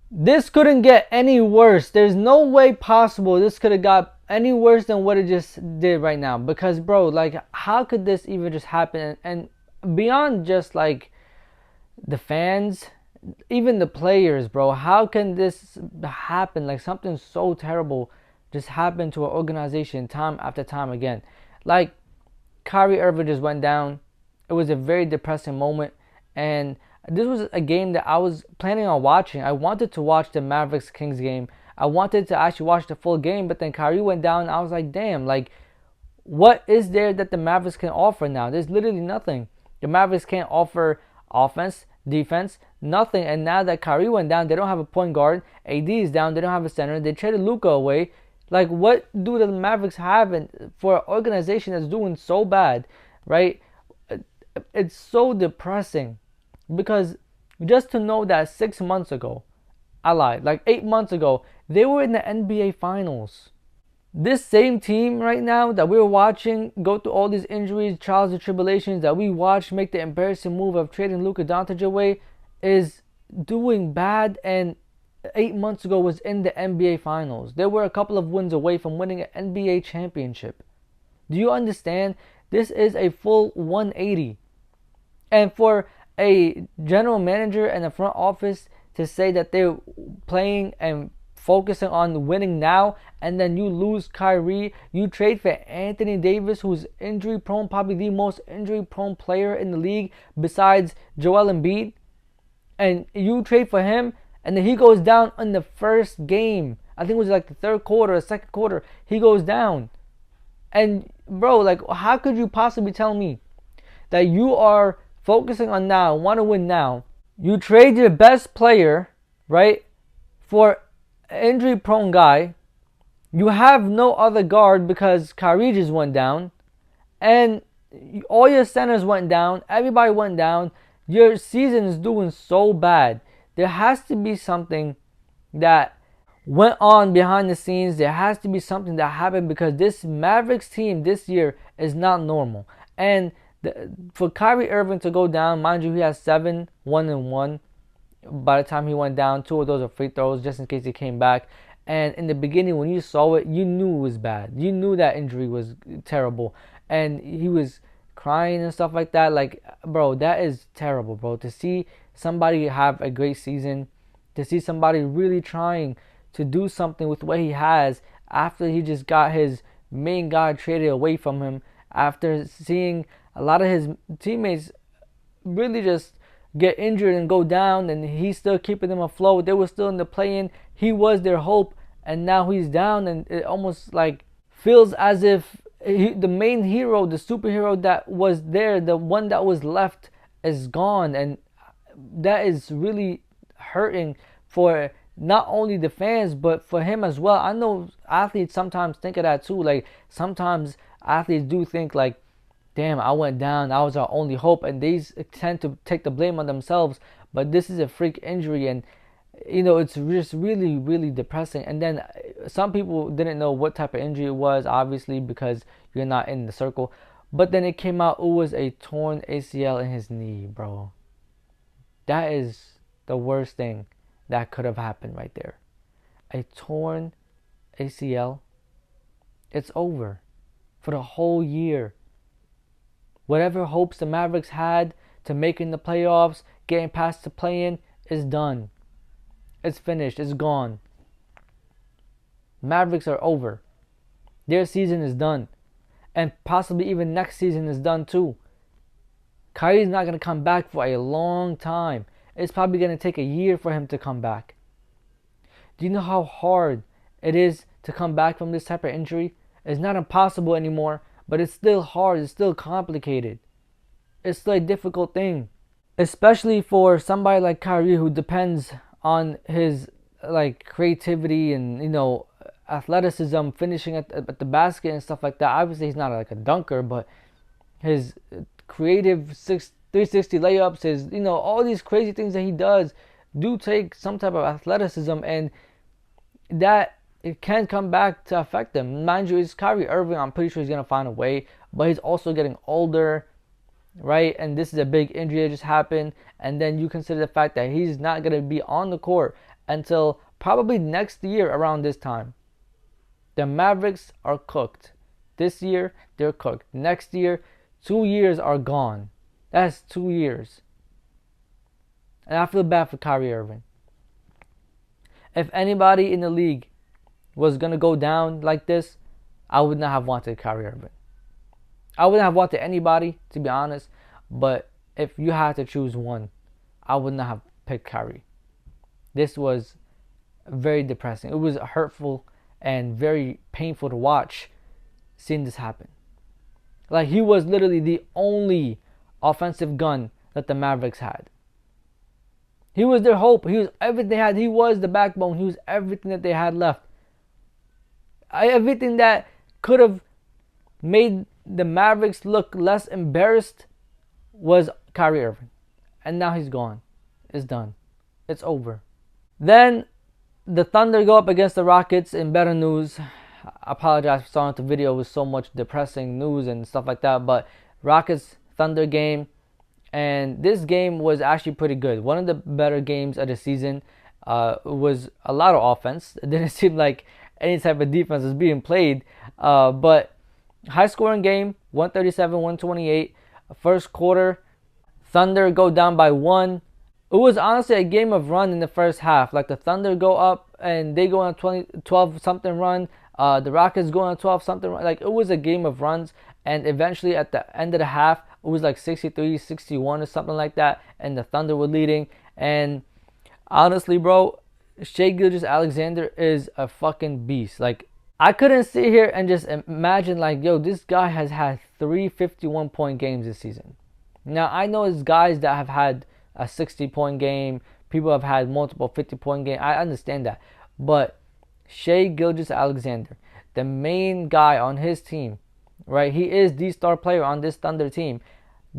This couldn't get any worse. There's no way possible this could have got any worse than what it just did right now. Because, bro, like, how could this even just happen? And beyond just like the fans, even the players, bro, how can this happen? Like, something so terrible just happened to an organization time after time again. Like, Kyrie Irving just went down. It was a very depressing moment, and this was a game that I was planning on watching. I wanted to watch the Mavericks Kings game. I wanted to actually watch the full game, but then Kyrie went down. And I was like, damn, like, what is there that the Mavericks can offer now? There's literally nothing. The Mavericks can't offer offense, defense, nothing. And now that Kyrie went down, they don't have a point guard. AD is down. They don't have a center. They traded Luka away. Like, what do the Mavericks have for an organization that's doing so bad, right? It's so depressing because just to know that 6 months ago, I lied, like 8 months ago, they were in the NBA Finals. This same team right now that we're watching go through all these injuries, trials, and tribulations that we watched make the embarrassing move of trading Luka Doncic away is doing bad, and 8 months ago was in the NBA Finals. They were a couple of wins away from winning an NBA championship. Do you understand? This is a full 180. And for a general manager and a front office to say that they're playing and focusing on winning now, and then you lose Kyrie, you trade for Anthony Davis, who's injury prone, probably the most injury prone player in the league besides Joel Embiid, and you trade for him, and then he goes down in the first game. I think it was like the third quarter or second quarter. He goes down. And bro, like, how could you possibly tell me that you are focusing on now, want to win now? You trade your best player, right, for an injury prone guy. You have no other guard because Kyrie just went down. And all your centers went down. Everybody went down. Your season is doing so bad. There has to be something that went on behind the scenes. There has to be something that happened because this Mavericks team this year is not normal. And for Kyrie Irving to go down, mind you, he has 7-1-1. By the time he went down, 2 of those are free throws just in case he came back. And in the beginning, when you saw it, you knew it was bad. You knew that injury was terrible. And he was crying and stuff like that. Like, bro, that is terrible, bro. To see somebody have a great season, to see somebody really trying to do something with what he has after he just got his main guy traded away from him, after seeing a lot of his teammates really just get injured and go down, and he's still keeping them afloat. They were still in the play-in. He was their hope, and now he's down, and it almost like feels as if the main hero, the superhero that was there, the one that was left, is gone, and that is really hurting for not only the fans but for him as well. I know athletes sometimes think of that too. Like, sometimes athletes do think like, damn, I went down, I was our only hope, and they tend to take the blame on themselves. But this is a freak injury, and it's just really, really depressing. And then some people didn't know what type of injury it was, obviously, because you're not in the circle. But then it came out it was a torn ACL in his knee, bro. That is the worst thing that could have happened right there. A torn ACL. It's over for the whole year. Whatever hopes the Mavericks had to making the playoffs, getting past the play-in, is done. It's finished. It's gone. Mavericks are over. Their season is done. And possibly even next season is done too. Kyrie's not going to come back for a long time. It's probably going to take a year for him to come back. Do you know how hard it is to come back from this type of injury? It's not impossible anymore, but it's still hard. It's still complicated. It's still a difficult thing. Especially for somebody like Kyrie, who depends on his like creativity and athleticism, finishing at the basket and stuff like that. Obviously, he's not like a dunker, but his creative 360 layups, his all these crazy things that he does do take some type of athleticism, and that it can come back to affect him. Mind you, it's Kyrie Irving. I'm pretty sure he's gonna find a way, but he's also getting older, right? And this is a big injury that just happened, and then you consider the fact that he's not gonna be on the court until probably next year around this time. The Mavericks are cooked. This year, they're cooked. Next year, 2 years are gone. That's 2 years. And I feel bad for Kyrie Irving. If anybody in the league was going to go down like this, I would not have wanted Kyrie Irving. I wouldn't have wanted anybody, to be honest. But if you had to choose one, I would not have picked Kyrie. This was very depressing. It was hurtful and very painful to watch seeing this happen. Like, he was literally the only offensive gun that the Mavericks had. He was their hope. He was everything they had. He was the backbone. He was everything that they had left. Everything that could have made the Mavericks look less embarrassed was Kyrie Irving. And now he's gone. It's done. It's over. Then the Thunder go up against the Rockets in better news. I apologize for starting the video with so much depressing news and stuff like that. But Rockets Thunder game. And this game was actually pretty good. One of the better games of the season. Was a lot of offense. It didn't seem like any type of defense was being played. But high scoring game, 137-128. First quarter, Thunder go down by 1. It was honestly a game of run in the first half. Like, the Thunder go up and they go on a 12 something run. The Rockets go on a 12 something run. Like, it was a game of runs. And eventually at the end of the half, it was like 63-61 or something like that. And the Thunder were leading. And honestly, bro, ShaiGilgeous-Alexander is a fucking beast. Like, I couldn't sit here and just imagine, like, yo, this guy has had 3 51-point games this season. Now, I know it's guys that have had a 60-point game. People have had multiple 50-point games. I understand that. But ShaiGilgeous-Alexander, the main guy on his team, right? He is the star player on this Thunder team.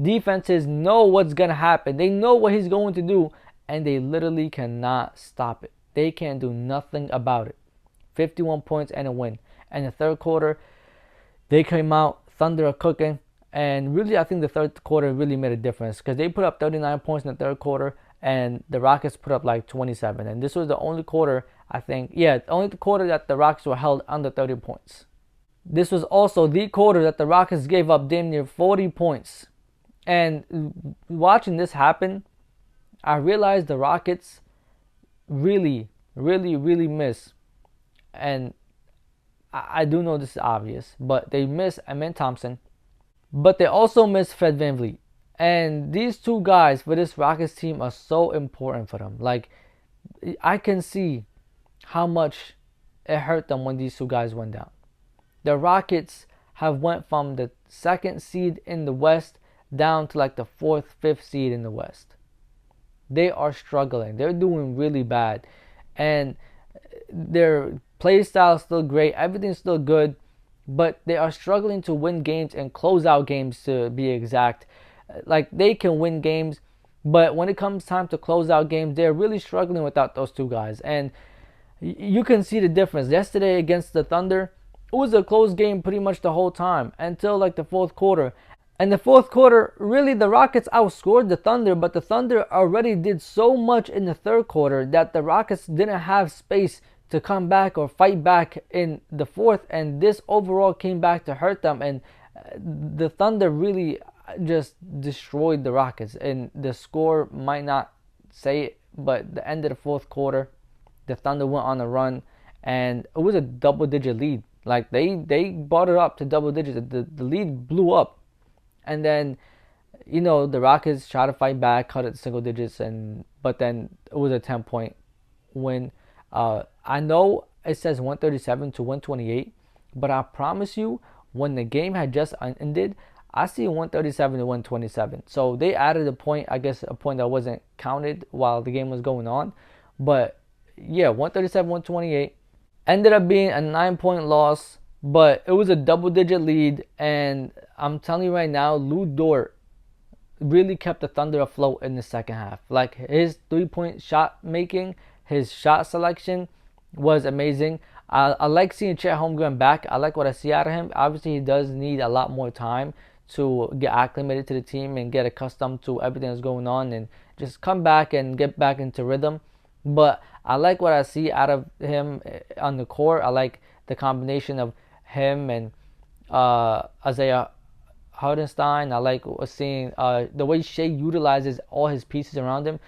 Defenses know what's going to happen. They know what he's going to do. And they literally cannot stop it. They can't do nothing about it. 51 points and a win. And the third quarter, they came out, Thunder are cooking. And really, I think the third quarter really made a difference. Because they put up 39 points in the third quarter. And the Rockets put up like 27. And this was the only quarter, I think. Yeah, only the quarter that the Rockets were held under 30 points. This was also the quarter that the Rockets gave up damn near 40 points. And watching this happen, I realized the Rockets really miss, and I do know this is obvious, but they miss Amen Thompson, but they also miss Fred VanVleet. And these two guys for this Rockets team are so important for them. Like, I can see how much it hurt them when these two guys went down. The Rockets have went from the 2nd seed in the West down to like the 4th, 5th seed in the West. They are struggling. They're doing really bad. And their play style is still great. Everything's still good. But they are struggling to win games and close out games, to be exact. Like, they can win games, but when it comes time to close out games, they're really struggling without those two guys. And you can see the difference. Yesterday against the Thunder, it was a close game pretty much the whole time until like the fourth quarter. And the fourth quarter, really, the Rockets outscored the Thunder, but the Thunder already did so much in the third quarter that the Rockets didn't have space to come back or fight back in the fourth, and this overall came back to hurt them. And the Thunder really just destroyed the Rockets, and the score might not say it, but the end of the fourth quarter, the Thunder went on a run, and it was a double-digit lead. Like, they brought it up to double digits. The lead blew up. And then, you know, the Rockets tried to fight back, cut it to single digits, but then it was a 10-point win. I know it says 137-128, but I promise you, when the game had just ended, I see 137-127. So they added a point, I guess a point that wasn't counted while the game was going on. But yeah, 137-128. Ended up being a 9-point loss, but it was a double-digit lead. And I'm telling you right now, Lou Dort really kept the Thunder afloat in the second half. Like, his 3-point shot making, his shot selection was amazing. I like seeing Chet Holmgren back. I like what I see out of him. Obviously, he does need a lot more time to get acclimated to the team and get accustomed to everything that's going on and just come back and get back into rhythm. But I like what I see out of him on the court. I like the combination of him and Isaiah Hardenstein. I like seeing the way Shea utilizes all his pieces around him.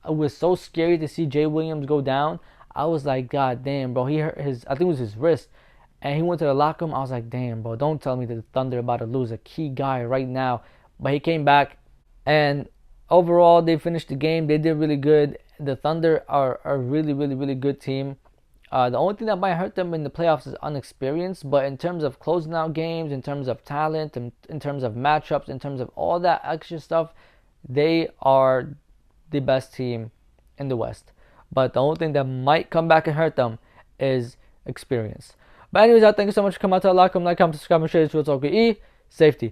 It was so scary to see Jay Williams go down. I was like, God damn, bro. He hurt his, I think it was his wrist, and he went to the locker room. I was like, damn, bro. Don't tell me that the Thunder are about to lose a key guy right now. But he came back, and overall, they finished the game. They did really good. The Thunder are a really, really, really good team. The only thing that might hurt them in the playoffs is inexperience. But in terms of closing out games, in terms of talent, in terms of matchups, in terms of all that extra stuff, they are the best team in the West. But the only thing that might come back and hurt them is experience. But anyways, thank you so much for coming out to the locker room. Like, comment, subscribe, and share this with Safety.